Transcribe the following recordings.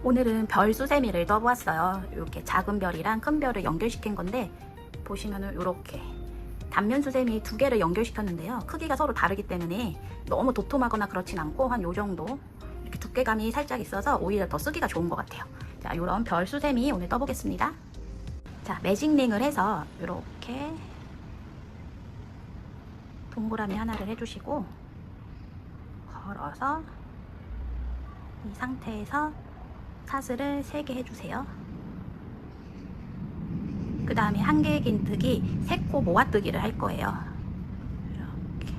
오늘은 별 수세미를 떠보았어요. 이렇게 작은 별이랑 큰 별을 연결시킨 건데 보시면은 이렇게 단면 수세미 두 개를 연결시켰는데요. 크기가 서로 다르기 때문에 너무 도톰하거나 그렇진 않고 한 요 정도 이렇게 두께감이 살짝 있어서 오히려 더 쓰기가 좋은 것 같아요. 자, 이런 별 수세미 오늘 떠보겠습니다. 자, 매직링을 해서 이렇게 동그라미 하나를 해주시고 걸어서 이 상태에서 사슬을 3개 해주세요. 그 다음에 한 개의 긴뜨기 3코 모아뜨기를 할 거예요. 이렇게.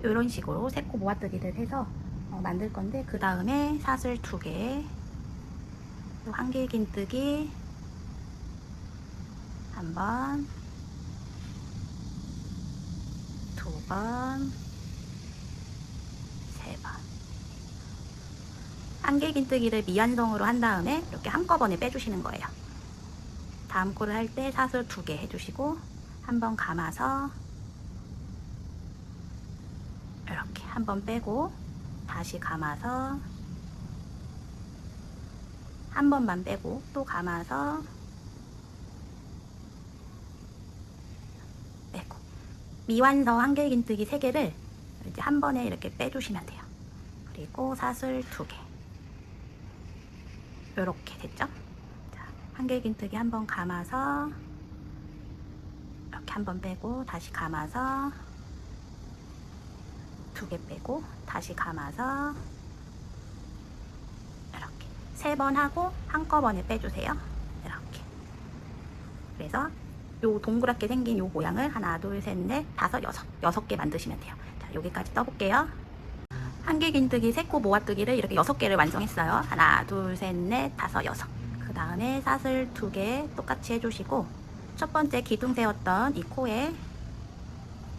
이런 식으로 3코 모아뜨기를 해서 만들 건데, 그 다음에 사슬 2개, 또 한 개의 긴뜨기 한 번, 2번, 3번. 한 개 긴뜨기를 미완성으로 한 다음에 이렇게 한꺼번에 빼주시는 거예요. 다음 코를 할 때 사슬 2개 해주시고 한번 감아서 이렇게 한번 빼고 다시 감아서 한 번만 빼고 또 감아서 빼고, 미완성 한 개 긴뜨기 3개를 이제 한 번에 이렇게 빼주시면 돼요. 그리고 사슬 2개 이렇게 됐죠? 자, 한 개 긴뜨기 한 번 감아서 이렇게 한 번 빼고 다시 감아서 2개 빼고 다시 감아서 이렇게 3번 하고 한꺼번에 빼주세요. 이렇게. 그래서 요 동그랗게 생긴 요 모양을 하나, 둘, 셋, 넷, 다섯, 여섯 개 만드시면 돼요. 자, 여기까지 떠볼게요. 한 개 긴뜨기 3코 모아뜨기를 이렇게 6개를 완성했어요. 하나, 둘, 셋, 넷, 다섯, 여섯. 그 다음에 사슬 2개 똑같이 해주시고 첫 번째 기둥 세웠던 이 코에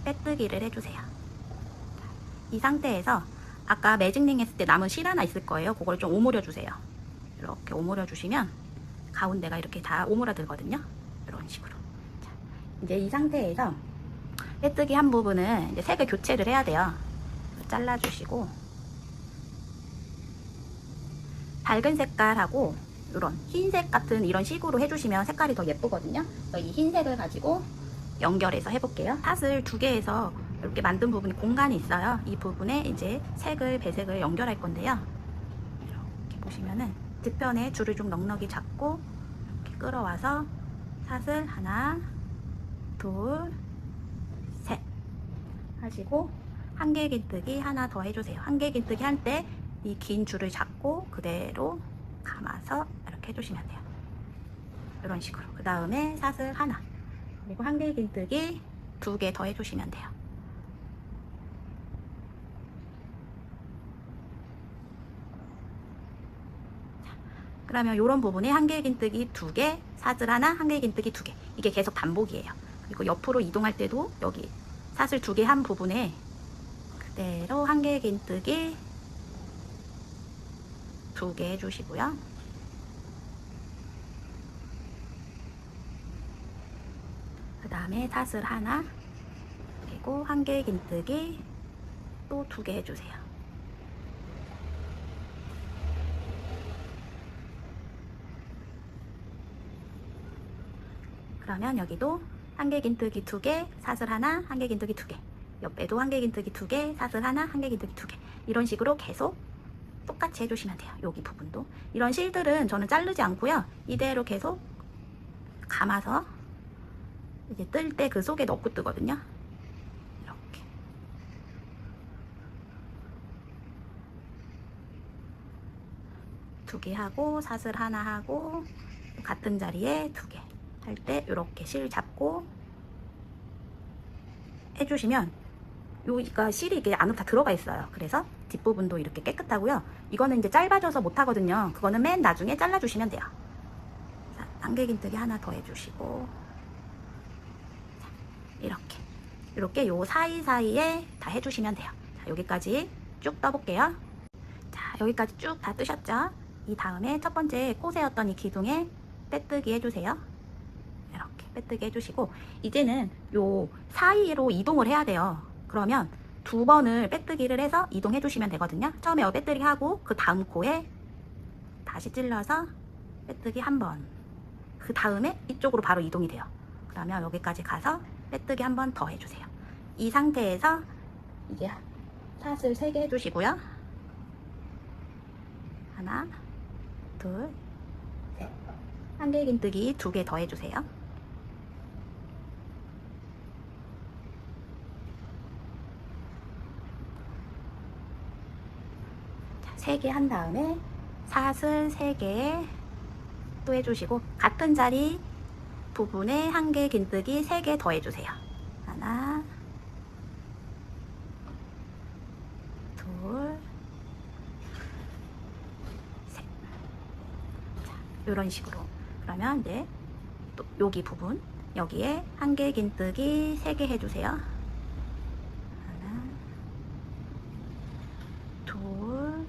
빼뜨기를 해주세요. 이 상태에서 아까 매직링 했을 때 남은 실 하나 있을 거예요. 그걸 좀 오므려 주세요. 이렇게 오므려 주시면 가운데가 이렇게 다 오므라들거든요. 이런 식으로. 자, 이제 이 상태에서 빼뜨기 한 부분은 이제 색을 교체를 해야 돼요. 잘라주시고 밝은 색깔하고 이런 흰색 같은 이런 식으로 해주시면 색깔이 더 예쁘거든요. 이 흰색을 가지고 연결해서 해볼게요. 사슬 2개에서 이렇게 만든 부분이 공간이 있어요. 이 부분에 이제 색을, 배색을 연결할 건데요. 이렇게 보시면은 뒤편에 줄을 좀 넉넉히 잡고 이렇게 끌어와서 사슬 하나, 둘, 셋 하시고 한 개 긴뜨기 하나 더 해주세요. 한 개 긴뜨기 할 때 이 긴 줄을 잡고 그대로 감아서 이렇게 해주시면 돼요. 이런 식으로. 그 다음에 사슬 하나, 그리고 한 개 긴뜨기 2개 더 해주시면 돼요. 그러면 이런 부분에 한 개 긴뜨기 2개, 사슬 하나, 한 개 긴뜨기 2개. 이게 계속 반복이에요. 그리고 옆으로 이동할 때도 여기 사슬 2개 한 부분에 그대로 한 개 긴뜨기 2개 해주시고요. 그 다음에 사슬 하나, 그리고 한 개 긴뜨기 또 2개 해주세요. 그러면 여기도 한 개 긴뜨기 2개, 사슬 하나, 한 개 긴뜨기 2개. 옆에도 한 개 긴뜨기 2개, 사슬 하나, 한 개 긴뜨기 2개. 이런 식으로 계속 똑같이 해주시면 돼요. 여기 부분도. 이런 실들은 저는 자르지 않고요. 이대로 계속 감아서 이제 뜰 때 그 속에 넣고 뜨거든요. 이렇게. 두 개 하고 사슬 하나 하고 같은 자리에 2개 할 때 이렇게 실 잡고 해주시면 여기가 실이 이게 안으로 다 들어가 있어요. 그래서 뒷부분도 이렇게 깨끗하고요. 이거는 이제 짧아져서 못하거든요. 그거는 맨 나중에 잘라주시면 돼요. 자, 한 개 긴뜨기 하나 더 해주시고, 자, 이렇게 요 사이사이에 다 해주시면 돼요. 자, 여기까지 쭉 떠볼게요. 자, 여기까지 쭉 다 뜨셨죠? 이 다음에 첫 번째 코 세웠던 이 기둥에 빼뜨기 해주세요. 이렇게. 빼뜨기 해주시고, 이제는 요 사이로 이동을 해야 돼요. 그러면 두 번을 빼뜨기를 해서 이동해 주시면 되거든요. 처음에 빼뜨기 하고 그 다음 코에 다시 찔러서 빼뜨기 한 번, 그 다음에 이쪽으로 바로 이동이 돼요. 그러면 여기까지 가서 빼뜨기 한 번 더 해주세요. 이 상태에서 이제 샷을 3개 해주시고요. 하나, 둘, 셋. 한길긴뜨기 2개 더 해주세요. 자, 3개 한 다음에 샷을 3개 또 해주시고, 같은 자리 부분에 한길긴뜨기 3개 더 해주세요. 하나, 둘, 셋. 자, 이런 식으로. 그러면 이제 또 여기 부분, 여기에 한길긴뜨기 3개 해주세요. 하나, 둘,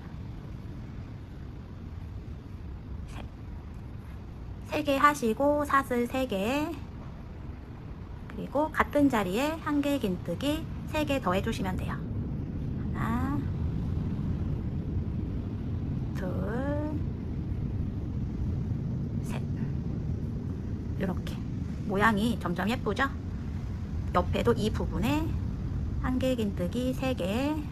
셋. 3개 하시고 샷을 3개, 그리고 같은 자리에 한길긴뜨기 3개 더 해주시면 돼요. 하나, 둘, 셋. 이렇게 모양이 점점 예쁘죠? 옆에도 이 부분에 한길긴뜨기 3개,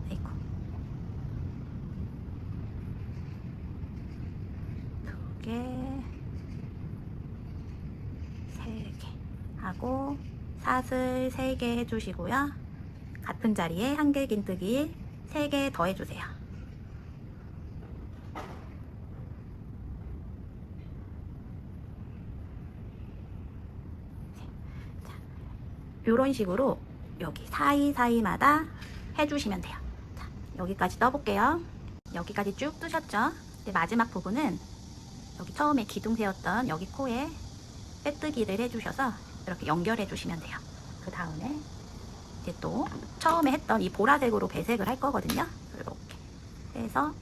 아이고, 2개, 3개 하고 샷을 3개 해주시고요. 같은 자리에 한길긴뜨기 3개 더 해주세요. 이런 식으로 여기 사이사이마다 해주시면 돼요. 자, 여기까지 떠볼게요. 여기까지 쭉 뜨셨죠? 이제 마지막 부분은 여기 처음에 기둥 세웠던 여기 코에 빼뜨기를 해주셔서 이렇게 연결해 주시면 돼요. 그 다음에 이제 또 처음에 했던 이 보라색으로 배색을 할 거거든요. 이렇게 해서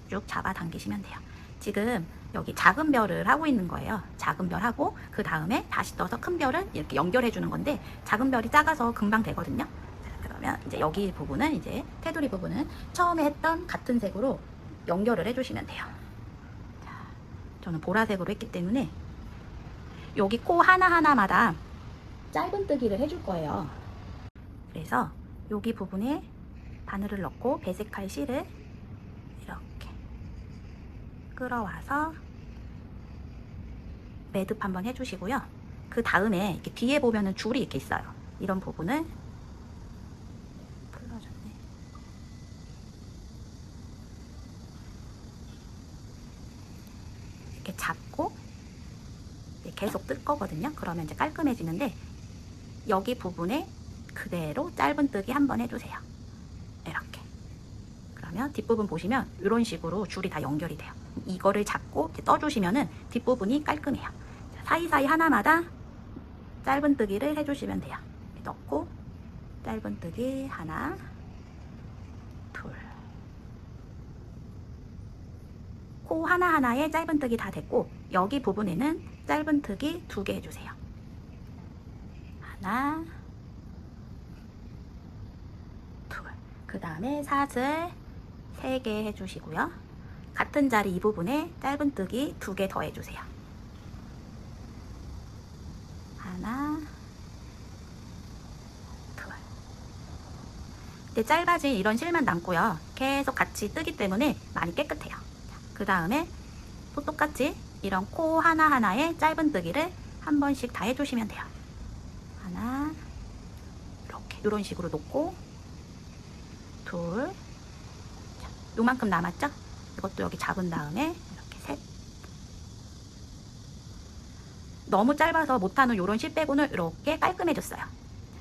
쭉쭉 잡아 당기시면 돼요. 지금 여기 작은 별을 하고 있는 거예요. 작은 별 하고 그 다음에 다시 떠서 큰 별을 이렇게 연결해 주는 건데, 작은 별이 작아서 금방 되거든요. 자, 그러면 이제 여기 부분은, 이제 테두리 부분은 처음에 했던 같은 색으로 연결을 해주시면 돼요. 자, 저는 보라색으로 했기 때문에 여기 코 하나하나마다 짧은뜨기를 해줄 거예요. 그래서 여기 부분에 바늘을 넣고 배색할 실을 이렇게 끌어와서 매듭 한번 해주시고요. 그 다음에 이렇게 뒤에 보면은 줄이 이렇게 있어요. 이런 부분을 풀어줬네. 이렇게 잡고 계속 뜰 거거든요. 그러면 이제 깔끔해지는데, 여기 부분에 그대로 짧은뜨기 한번 해주세요. 이렇게. 그러면 뒷부분 보시면 이런 식으로 줄이 다 연결이 돼요. 이거를 잡고 떠주시면은 뒷부분이 깔끔해요. 사이사이 하나마다 짧은뜨기를 해주시면 돼요. 넣고 짧은뜨기 하나, 둘. 코 하나하나에 짧은뜨기 다 됐고, 여기 부분에는 짧은뜨기 2개 해주세요. 하나, 둘. 그 다음에 샷을 3개 해주시고요. 같은 자리 이 부분에 짧은뜨기 2개 더 해주세요. 하나, 둘. 이제 짧아진 이런 실만 남고요. 계속 같이 뜨기 때문에 많이 깨끗해요. 그 다음에 또 똑같이 이런 코 하나하나에 짧은뜨기를 한 번씩 다 해주시면 돼요. 하나, 이렇게 이런 식으로 놓고, 둘. 자, 요만큼 남았죠? 이것도 여기 잡은 다음에 이렇게 셋. 너무 짧아서 못하는 요런 실 빼고는 이렇게 깔끔해졌어요.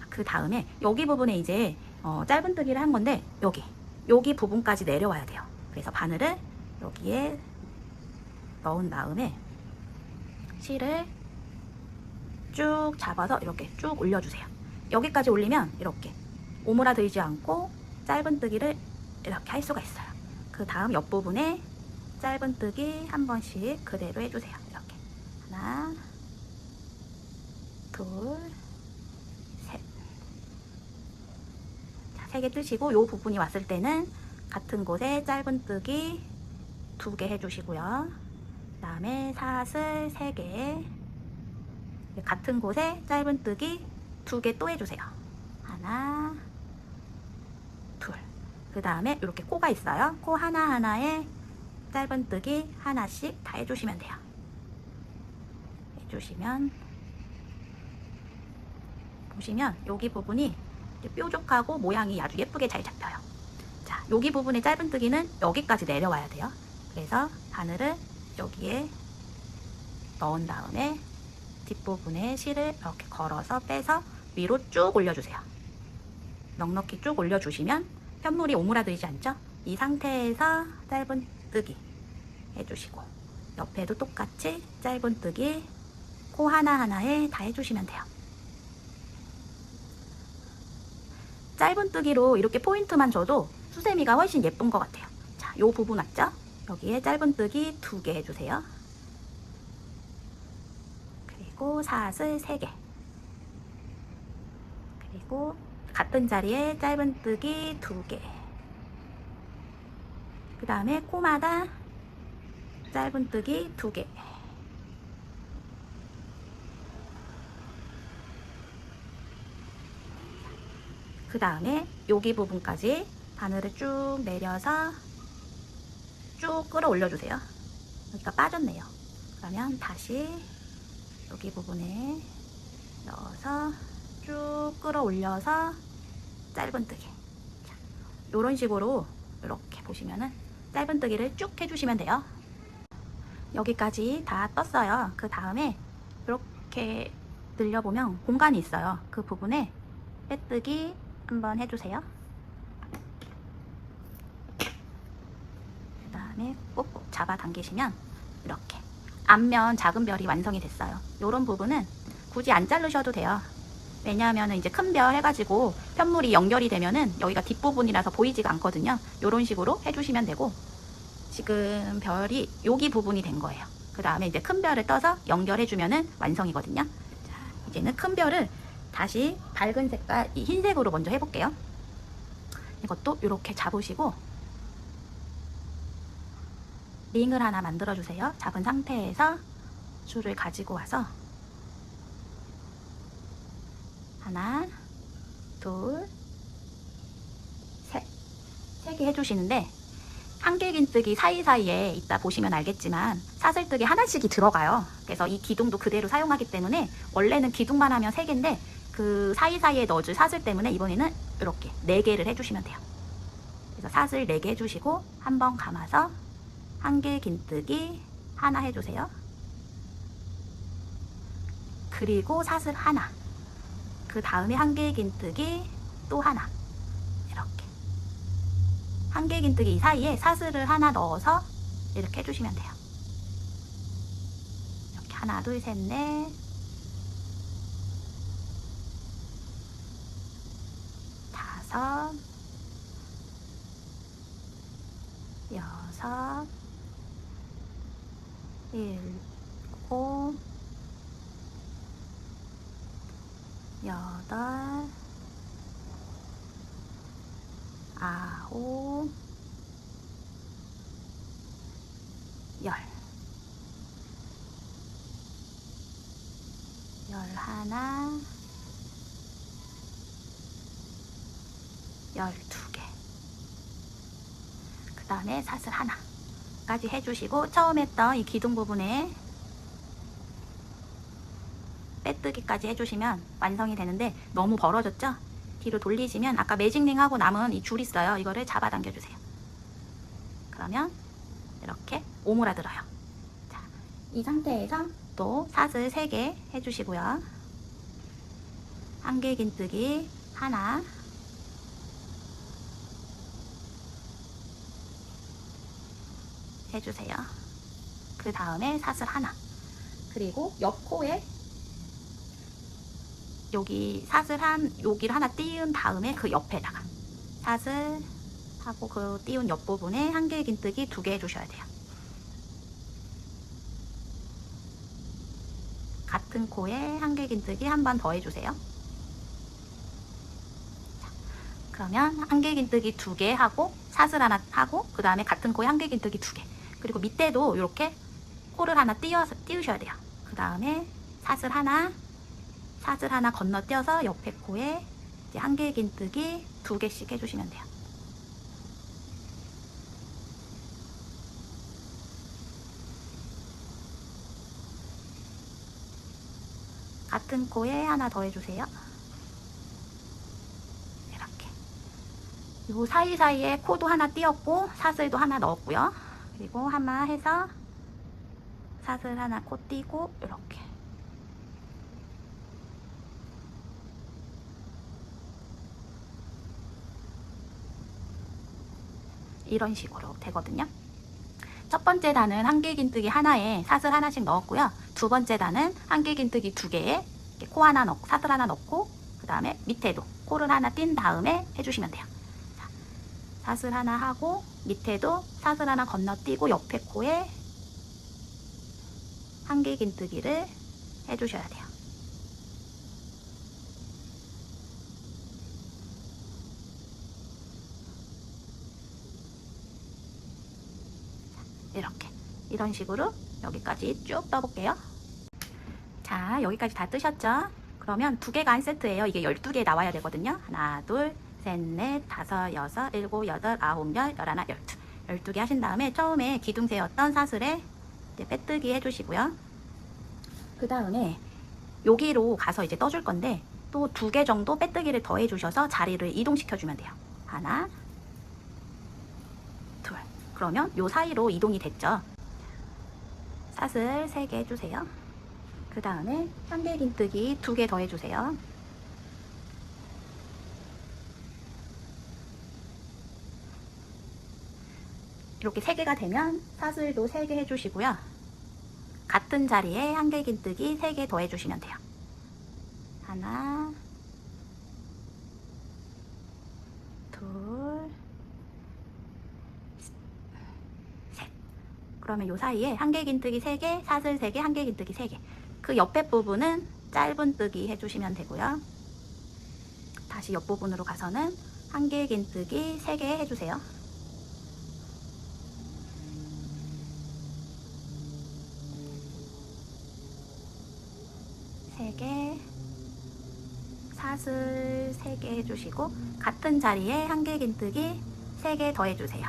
그 다음에 여기 부분에 이제 짧은뜨기를 한 건데, 여기 부분까지 내려와야 돼요. 그래서 바늘을 여기에 넣은 다음에 실을 쭉 잡아서 이렇게 쭉 올려주세요. 여기까지 올리면 이렇게 오므라들지 않고 짧은뜨기를 이렇게 할 수가 있어요. 그 다음 옆부분에 짧은뜨기 한 번씩 그대로 해주세요. 이렇게 하나, 둘, 셋. 자, 3개 뜨시고 이 부분이 왔을 때는 같은 곳에 짧은뜨기 2개 해주시고요. 그 다음에 사슬 3개, 같은 곳에 짧은뜨기 2개 또 해주세요. 하나, 둘. 그 다음에 이렇게 코가 있어요. 코 하나하나에 짧은뜨기 하나씩 다 해주시면 돼요. 해주시면 보시면 여기 부분이 뾰족하고 모양이 아주 예쁘게 잘 잡혀요. 자, 여기 부분의 짧은뜨기는 여기까지 내려와야 돼요. 그래서 바늘을 여기에 넣은 다음에 뒷부분에 실을 이렇게 걸어서 빼서 위로 쭉 올려주세요. 넉넉히 쭉 올려주시면 편물이 오므라들지 않죠? 이 상태에서 짧은뜨기 해주시고 옆에도 똑같이 짧은뜨기 코 하나하나에 다 해주시면 돼요. 짧은뜨기로 이렇게 포인트만 줘도 수세미가 훨씬 예쁜 것 같아요. 자, 요 부분 왔죠? 여기에 짧은뜨기 2개 해주세요. 그리고 사슬 3개. 그리고 같은 자리에 짧은뜨기 2개. 그 다음에 코마다 짧은뜨기 2개. 그 다음에 여기 부분까지 바늘을 쭉 내려서 쭉 끌어 올려주세요. 여기가 빠졌네요. 그러면 다시 여기 부분에 넣어서 쭉 끌어 올려서 짧은뜨기. 이런 식으로 이렇게 보시면은 짧은뜨기를 쭉 해주시면 돼요. 여기까지 다 떴어요. 그 다음에 이렇게 늘려보면 공간이 있어요. 그 부분에 빼뜨기 한번 해주세요. 그 다음에 꾹꾹 잡아 당기시면 이렇게 앞면 작은 별이 완성이 됐어요. 이런 부분은 굳이 안 자르셔도 돼요. 왜냐하면 이제 큰 별 해가지고 편물이 연결이 되면은 여기가 뒷부분이라서 보이지가 않거든요. 이런 식으로 해주시면 되고, 지금 별이 여기 부분이 된 거예요. 그 다음에 이제 큰 별을 떠서 연결해주면은 완성이거든요. 자, 이제는 큰 별을 다시 밝은 색깔 이 흰색으로 먼저 해볼게요. 이것도 이렇게 잡으시고 링을 하나 만들어 주세요. 잡은 상태에서 줄을 가지고 와서 하나, 둘, 셋, 3개 해주시는데 한길긴뜨기 사이사이에 이따 보시면 알겠지만 사슬뜨기 하나씩이 들어가요. 그래서 이 기둥도 그대로 사용하기 때문에 원래는 기둥만 하면 3개인데 그 사이사이에 넣어줄 사슬 때문에 이번에는 이렇게 4개를 해주시면 돼요. 그래서 사슬 4개 해주시고 한번 감아서 한길긴뜨기 하나 해주세요. 그리고 사슬 하나, 그 다음에 한길긴뜨기 또 하나, 이렇게 한길긴뜨기 사이에 사슬을 하나 넣어서 이렇게 해주시면 돼요. 이렇게 하나, 둘, 셋, 넷, 다섯, 여섯, 일곱, 여덟, 아홉, 열, 열하나, 12개. 그 다음에 사슬 하나까지 해주시고 처음 했던 이 기둥 부분에 빼뜨기까지 해주시면 완성이 되는데 너무 벌어졌죠? 뒤로 돌리시면 아까 매직링 하고 남은 이 줄 있어요. 이거를 잡아 당겨주세요. 그러면 이렇게 오므라들어요. 자, 이 상태에서 또 사슬 3개 해주시고요. 한길긴뜨기 하나, 해주세요. 그 다음에 사슬 하나, 그리고 옆 코에 여기 사슬 여기를 하나 띄운 다음에 그 옆에다가 사슬 하고 그 띄운 옆부분에 한길긴뜨기 2개 해주셔야 돼요. 같은 코에 한길긴뜨기 한 번 더 해주세요. 그러면 한길긴뜨기 2개 하고 사슬 하나 하고 그 다음에 같은 코에 한길긴뜨기 2개, 그리고 밑에도 이렇게 코를 하나 띄우셔야 돼요. 그 다음에 사슬 하나 건너뛰어서 옆에 코에 이제 한길긴뜨기 2개씩 해주시면 돼요. 같은 코에 하나 더 해주세요. 이렇게. 요 사이사이에 코도 하나 띄었고 사슬도 하나 넣었고요. 그리고 하나 해서 사슬 하나 코 띄고 이렇게. 이런 식으로 되거든요. 첫 번째 단은 한길긴뜨기 하나에 사슬 하나씩 넣었고요. 두 번째 단은 한길긴뜨기 2개에 코 하나 넣고 사슬 하나 넣고 그 다음에 밑에도 코를 하나 띈 다음에 해주시면 돼요. 자, 사슬 하나 하고 밑에도 사슬 하나 건너뛰고 옆에 코에 한길긴뜨기를 해주셔야 돼요. 이렇게 이런 식으로 여기까지 쭉 떠볼게요. 자, 여기까지 다 뜨셨죠? 그러면 2개가 한 세트예요. 이게 12개 나와야 되거든요. 하나, 둘, 셋, 넷, 다섯, 여섯, 일곱, 여덟, 아홉, 열, 열하나, 열두. 12개 하신 다음에 처음에 기둥 세웠던 사슬에 이제 빼뜨기 해주시고요. 그 다음에 여기로 가서 이제 떠줄 건데 또 2개 정도 빼뜨기를 더 해주셔서 자리를 이동시켜주면 돼요. 하나, 둘. 그러면 요 사이로 이동이 됐죠. 사슬 3개 해주세요. 그 다음에 한길긴뜨기 2개 더 해주세요. 이렇게 3개가 되면 사슬도 3개 해주시고요. 같은 자리에 한길긴뜨기 3개 더 해주시면 돼요. 하나, 둘, 셋. 그러면 요 사이에 한길긴뜨기 3개, 사슬 3개, 한길긴뜨기 3개. 그 옆에 부분은 짧은 뜨기 해주시면 되고요. 다시 옆부분으로 가서는 한길긴뜨기 3개 해주세요. 사슬 3개 해주시고 같은 자리에 한길긴뜨기 3개 더 해주세요.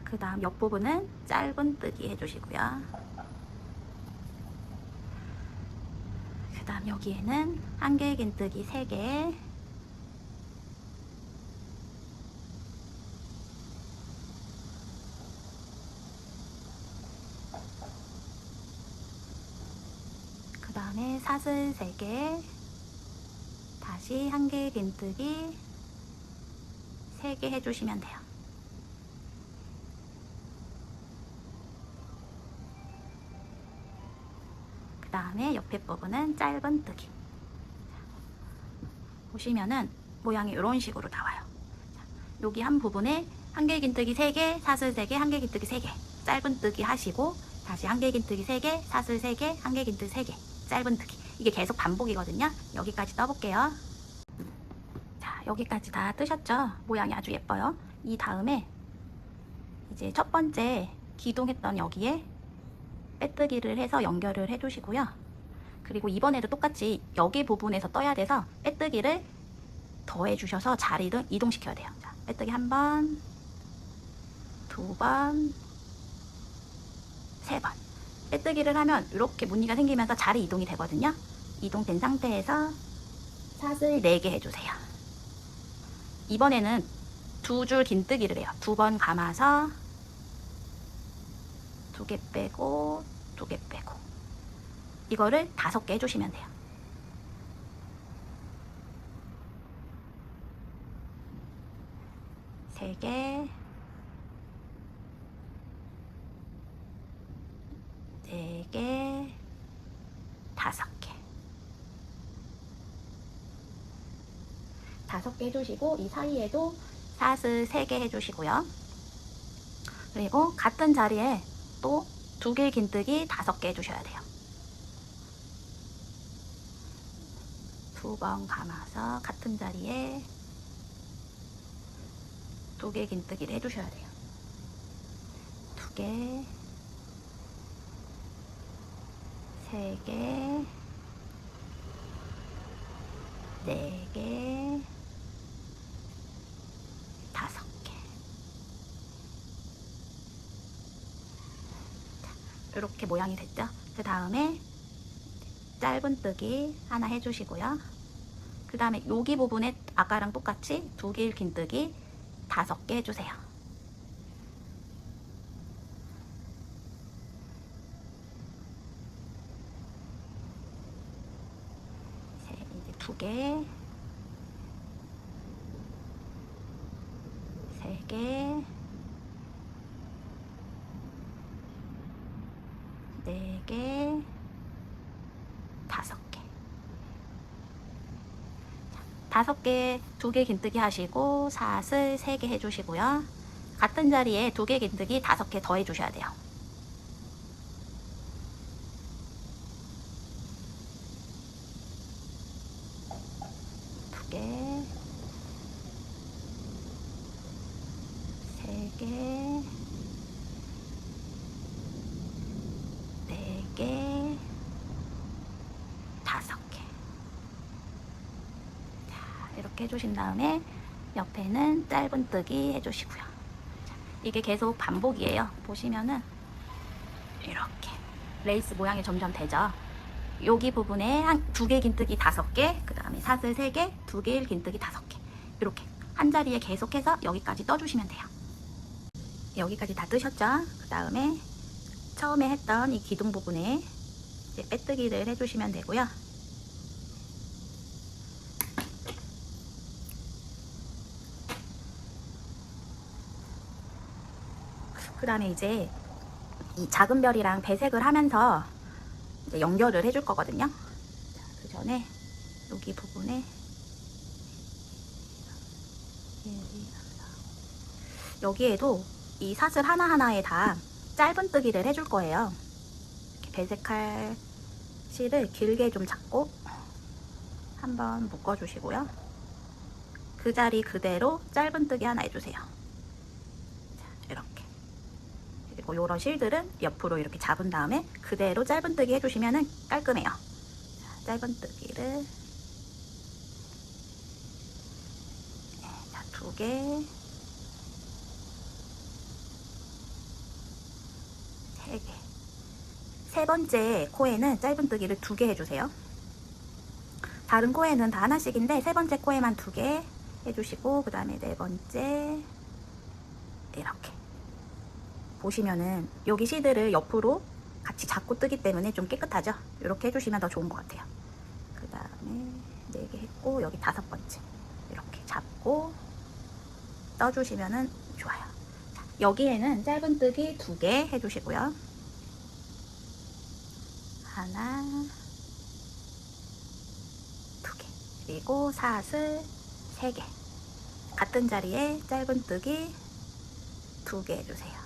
그 다음 옆부분은 짧은 뜨기 해주시고요. 그 다음 여기에는 한길긴뜨기 3개, 그 다음에 사슬 3개, 다시 한길긴뜨기 3개 해주시면 돼요. 그 다음에 옆에 부분은 짧은 뜨기. 보시면은 모양이 이런 식으로 나와요. 여기 한 부분에 한길긴뜨기 3개, 사슬 3개, 한길긴뜨기 3개, 짧은 뜨기 하시고 다시 한길긴뜨기 3개, 사슬 3개, 한길긴뜨기 3개, 짧은 뜨기. 이게 계속 반복이거든요. 여기까지 떠볼게요. 자, 여기까지 다 뜨셨죠? 모양이 아주 예뻐요. 이 다음에 이제 첫 번째 기둥했던 여기에 빼뜨기를 해서 연결을 해주시고요. 그리고 이번에도 똑같이 여기 부분에서 떠야 돼서 빼뜨기를 더 해주셔서 자리를 이동시켜야 돼요. 자, 빼뜨기 1번, 2번, 3번. 빼뜨기를 하면 이렇게 무늬가 생기면서 자리 이동이 되거든요. 이동된 상태에서 사슬 4개 해주세요. 이번에는 2줄 긴뜨기를 해요. 2번 감아서 2개 빼고 2개 빼고 이거를 5개 해주시면 돼요. 세 개, 네 개, 5개. 5개 해주시고 이 사이에도 사슬 3개 해주시고요. 그리고 같은 자리에 또 2길 긴뜨기 5개 해주셔야 돼요. 2번 감아서 같은 자리에 2길 긴뜨기를 해주셔야 돼요. 2개, 3개, 4개, 5개. 이렇게 모양이 됐죠? 그 다음에 짧은뜨기 하나 해주시고요. 그 다음에 여기 부분에 아까랑 똑같이 2길 긴뜨기 5개 해주세요. 이제 2개, 3개, 4개, 5개. 5개, 2개 긴뜨기 하시고 사슬 3개 해주시고요. 같은 자리에 2개 긴뜨기 5개 더 해주셔야 돼요. 두 개, 3개, 4개, 5개. 이렇게 해주신 다음에 옆에는 짧은뜨기 해주시고요. 자, 이게 계속 반복이에요. 보시면은 이렇게 레이스 모양이 점점 되죠. 여기 부분에 2개 긴뜨기 5개, 그 다음에 사슬 3개, 2개 긴뜨기 5개. 이렇게 한 자리에 계속해서 여기까지 떠주시면 돼요. 여기까지 다 뜨셨죠? 그 다음에 처음에 했던 이 기둥 부분에 이제 빼뜨기를 해주시면 되고요. 그 다음에 이제 이 작은 별이랑 배색을 하면서 이제 연결을 해줄 거거든요. 그 전에 여기 부분에 여기에도 이 사슬 하나하나에 다 짧은뜨기를 해줄 거예요. 이렇게 배색할 실을 길게 좀 잡고 한번 묶어주시고요. 그 자리 그대로 짧은뜨기 하나 해주세요. 자, 이렇게. 그리고 이런 실들은 옆으로 이렇게 잡은 다음에 그대로 짧은뜨기 해주시면 깔끔해요. 자, 짧은뜨기를 자, 2개, 3개. 세 번째 코에는 짧은뜨기를 2개 해주세요. 다른 코에는 다 하나씩인데 세 번째 코에만 2개 해주시고, 그 다음에 네 번째 이렇게 보시면은 여기 실들을 옆으로 같이 잡고 뜨기 때문에 좀 깨끗하죠. 이렇게 해주시면 더 좋은 것 같아요. 그 다음에 4개 했고 여기 5번째 이렇게 잡고 떠주시면은 좋아요. 자, 여기에는 짧은뜨기 2개 해주시고요. 하나, 2개, 그리고 사슬 3개. 같은 자리에 짧은뜨기 2개 해주세요.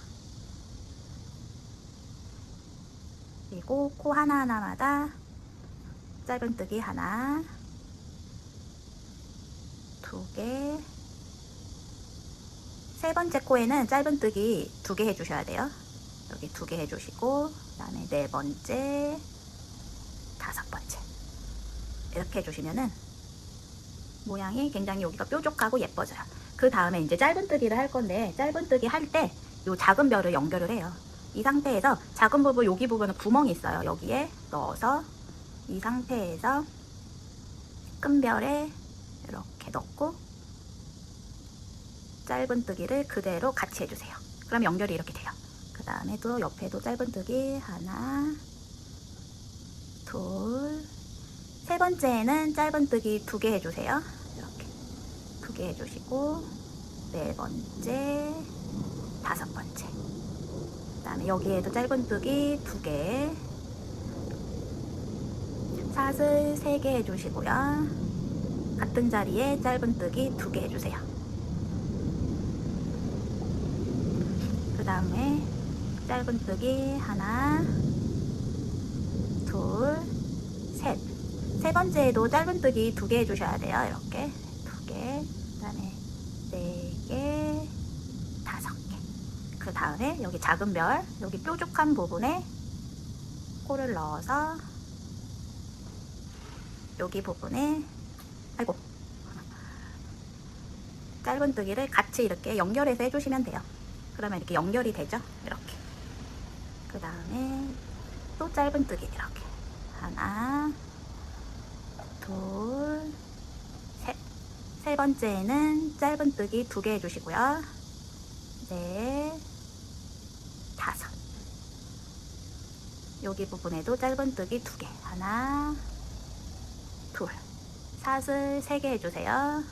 그리고 코 하나하나마다 짧은뜨기 하나, 2개. 세 번째 코에는 짧은뜨기 2개 해주셔야 돼요. 여기 2개 해주시고, 그 다음에 네 번째, 5번째 이렇게 해주시면은 모양이 굉장히 여기가 뾰족하고 예뻐져요. 그 다음에 이제 짧은뜨기를 할 건데, 짧은뜨기 할 때 이 작은 별을 연결을 해요. 이 상태에서 작은 부분, 여기 부분은 구멍이 있어요. 여기에 넣어서 이 상태에서 큰 별에 이렇게 넣고 짧은뜨기를 그대로 같이 해주세요. 그럼 연결이 이렇게 돼요. 그 다음에 또 옆에도 짧은뜨기 하나, 둘, 세 번째에는 짧은뜨기 2개 해주세요. 이렇게 2개 해주시고, 네 번째, 5번째. 그 다음에 여기에도 짧은뜨기 2개, 사슬 3개 해주시고요. 같은 자리에 짧은뜨기 2개 해주세요. 그 다음에 짧은뜨기 하나, 둘, 셋. 세 번째에도 짧은뜨기 2개 해주셔야 돼요. 이렇게 2개, 그 다음에 4개, 5개. 그 다음에 여기 작은 별, 여기 뾰족한 부분에 코를 넣어서 여기 부분에, 아이고, 짧은뜨기를 같이 이렇게 연결해서 해주시면 돼요. 그러면 이렇게 연결이 되죠. 이렇게. 그 다음에 또 짧은뜨기 이렇게 하나, 둘, 셋. 세 번째에는 짧은뜨기 2개 해주시고요. 넷, 5. 여기 부분에도 짧은뜨기 2개. 하나, 둘. 사슬 3개 해주세요.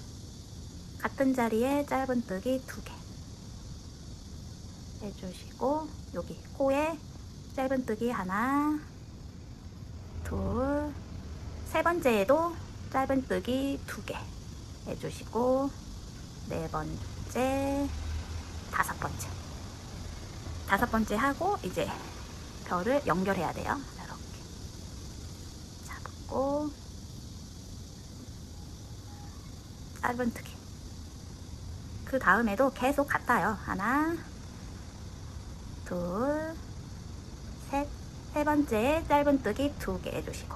같은 자리에 짧은뜨기 2개 해주시고, 여기 코에 짧은뜨기 하나, 둘, 세 번째에도 짧은뜨기 2개 해주시고, 네 번째, 5번째. 5번째 하고 이제 별을 연결해야 돼요. 이렇게 잡고 짧은뜨기. 그 다음에도 계속 같아요. 하나, 둘, 셋. 세 번째에 짧은뜨기 2개 해주시고,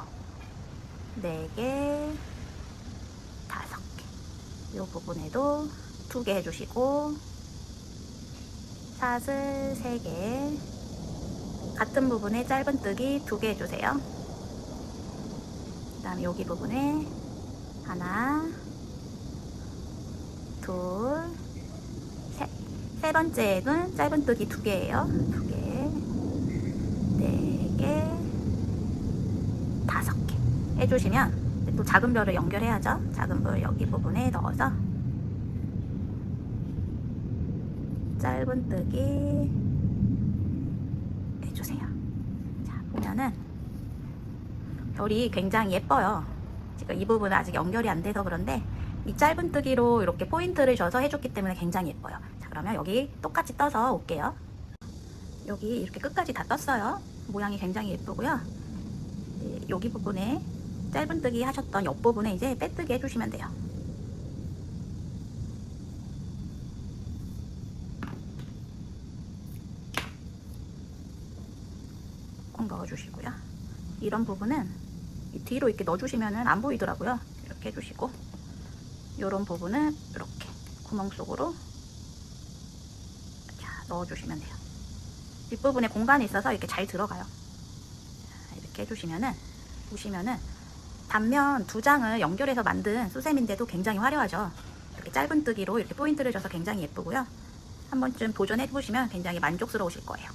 4개, 5개. 이 부분에도 2개 해주시고, 사슬 3개. 같은 부분에 짧은뜨기 2개 해주세요. 그 다음에 여기 부분에 하나, 둘, 셋. 세 번째에는 짧은뜨기 2개예요. 2개, 4개, 5개 해주시면 또 작은 별을 연결해야죠. 작은 별 여기 부분에 넣어서 짧은뜨기 해주세요. 자, 보면은 별이 굉장히 예뻐요. 지금 이 부분은 아직 연결이 안 돼서 그런데 이 짧은뜨기로 이렇게 포인트를 줘서 해줬기 때문에 굉장히 예뻐요. 자, 그러면 여기 똑같이 떠서 올게요. 여기 이렇게 끝까지 다 떴어요. 모양이 굉장히 예쁘고요. 여기 부분에 짧은뜨기 하셨던 옆부분에 이제 빼뜨기 해주시면 돼요. 꼭 넣어주시고요. 이런 부분은 뒤로 이렇게 넣어주시면 안 보이더라고요. 이렇게 해주시고, 이런 부분은 이렇게 구멍 속으로 넣어주시면 돼요. 뒷부분에 공간이 있어서 이렇게 잘 들어가요. 이렇게 해주시면은, 보시면은 단면 2장을 연결해서 만든 수세미인데도 굉장히 화려하죠. 이렇게 짧은뜨기로 이렇게 포인트를 줘서 굉장히 예쁘고요. 한 번쯤 도전해 보시면 굉장히 만족스러우실 거예요.